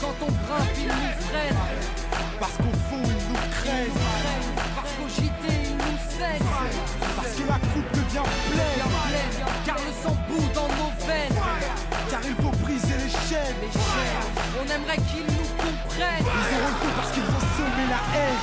quand on grimpe, ils nous freinent. Parce qu'au fond, ils nous craignent. Parce qu'au JT, ils nous saignent. Parce que la coupe devient pleine. Car le sang bout dans nos veines. Car il faut briser les chaînes. On aimerait qu'ils nous comprennent. Ils auront le feu parce qu'ils ont semé la haine.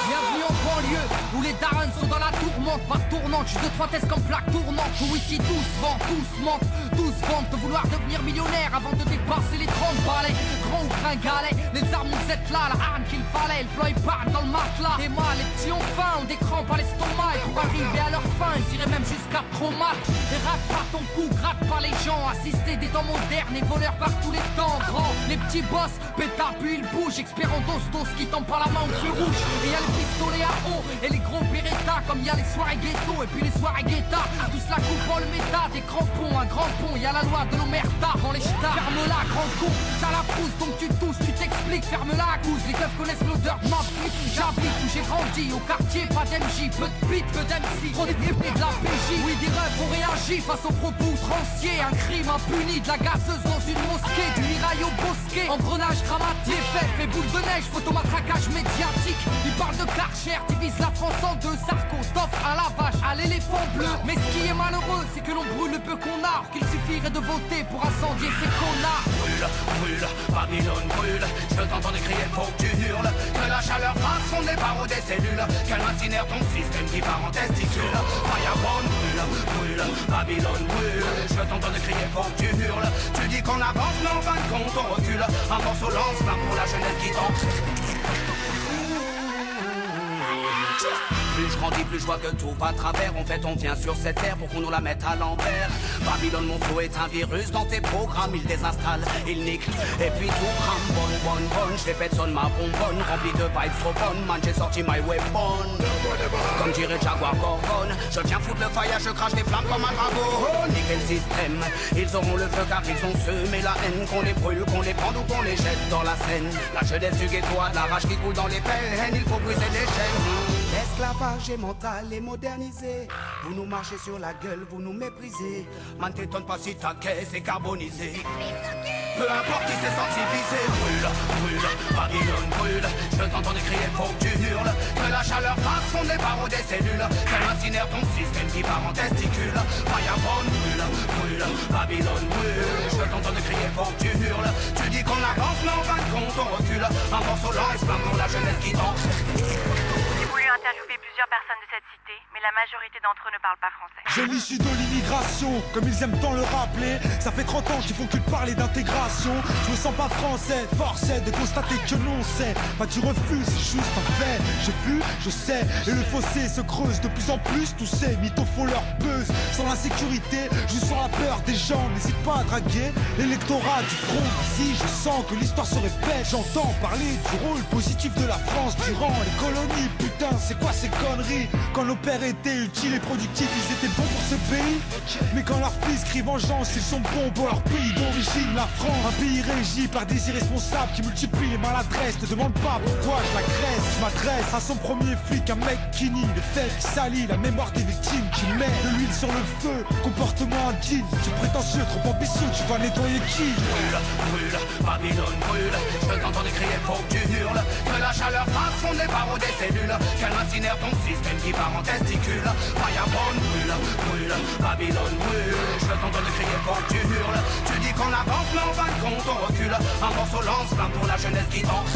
Bienvenue en banlieue, où les darons sont dans la tourmente, pas tournante, juste de trois tests comme plaque tournante. Où ici tous vendent, tous mentent, tous vendent de vouloir devenir millionnaire avant de dépasser les 30 balais. Grand ou gringalet, les armes nous êtes là, la arme qu'il fallait, le plan épargne dans le matelas. Et moi, les petits ont faim, ont des crampes à l'estomac, et pour arriver à leur fin, ils iraient même jusqu'à trop mal. Et rate pas ton cou, gratte pas les gens, assister des temps modernes et voleurs par tous les temps. Grand, les petits boss, pétard puis ils bougent, expert en dos qui tombent par la main au feu rouge. Et y'a les pistolets à eau et les gros Beretta, comme y a les soirées ghetto et puis les soirées guetta. Tous la coupe en le méta, des crampons, un grand pont, y a la loi de l'omerta. Dans les ch'tas, ferme-la, grand con, t'as la frousse donc tu tousses, tu t'expliques, ferme-la à cause. Les keufs connaissent l'odeur de ma flip, j'habite où j'ai grandi, au quartier, pas d'MJ, peu de beat, peu d'MC, trop de de la PJ. Oui, des refs ont réagi face aux propos outranciers, un crime impuni, de la gazeuse dans une mosquée, du mirail au bosquet, engrenage dramatique, fait boule de neige, photomatraquage médiatique. Ils parlent de Karcher, divise la France en deux, Sarko, t'offre à la vache, à l'éléphant bleu. Mais ce qui est malheureux, c'est que l'on brûle le peu qu'on a, or qu'il suffirait de voter pour incendier ces connards. Brûle, brûle, Babylone brûle, je t'entends crier faut que tu hurles, que la chaleur passe son des barreaux des cellules, qu'elle incinère ton système qui part en testicule. Firebone brûle, brûle, Babylone brûle, je t'entends crier faut que tu hurles, tu dis qu'on avance mais en fin de compte on recule, un morceau lance-flamme pour la jeunesse qui tente. Plus je grandis, plus je vois que tout va à travers. En fait, on vient sur cette terre pour qu'on nous la mette à l'envers. Babylone, mon flow est un virus dans tes programmes. Il désinstalle, il nique, et puis tout crame. Bonne, je fais pète sonne ma bonbonne. Rempli de vibes trop bonnes, man, j'ai sorti my weapon. Comme dirait Jaguar Gorgon, je viens foutre le fire, je crache des flammes comme un dragon. Nickel système, ils auront le feu car ils ont semé la haine. Qu'on les brûle, qu'on les prenne ou qu'on les jette dans la Seine. La jeunesse du ghetto a de la rage qui coule dans les veines. Il faut briser les chaînes. L'esclavage est mental et modernisé. Vous nous marchez sur la gueule, vous nous méprisez. Man, t'étonne pas si ta caisse est carbonisée. Peu importe qui s'est senti visé. Brûle, brûle, Babylone brûle. Je t'entends crier, faut que tu hurles. Que la chaleur passe fond les barreaux des cellules. Qu'elle incinère ton système qui part en testicule. Firebone brûle, brûle, Babylone brûle. Je t'entends crier, faut que tu hurles. Tu dis qu'on avance, mais en fin de compte on recule. Un morceau lance-flamme pour la jeunesse qui tente. J'ai voulu interviewer plusieurs personnes de cette cité, mais la majorité d'entre eux ne parlent pas français. Jeune issu de l'immigration, comme ils aiment tant le rappeler. Ça fait 30 ans qu'ils font que de parler d'intégration. Je me sens pas français, force est de constater que non c'est pas du refus, c'est juste un fait. J'ai vu, je sais, et le fossé se creuse de plus en plus. Tous ces mythos font leur buzz. Sans l'insécurité, je sens la peur des gens. N'hésite pas à draguer l'électorat du front. Si je sens que l'histoire se répète, j'entends parler du rôle positif de la France durant les colonies. Putain, c'est quoi ces conneries? Quand nos pères étaient utiles et productifs, ils étaient bons pour ce pays. Mais quand leurs fils crient vengeance, ils sont bons pour leur pays d'origine, la France. Un pays régi par des irresponsables qui multiplient les maladresses. Ne demande pas pourquoi je l'agresse. Je m'adresse à son premier flic, un mec qui nie les faits, qui salit la mémoire des victimes, qui met de l'huile sur le feu. Comportement indigne, tu es prétentieux, trop ambitieux, tu vas nettoyer qui? Brûle, brûle, Babylone brûle. Je t'entends crier, faut que tu hurles. Que la chaleur passe fond les barreaux des cellules. Qu'elle incinère ton système qui part en testicule. Firebone brûle, brûle, Babylone brûle. Je t'entends crier, faut que tu hurles. Tu dis qu'on avance, mais en fin de compte on recule. Un morceau lance-flamme pour la jeunesse qui tente.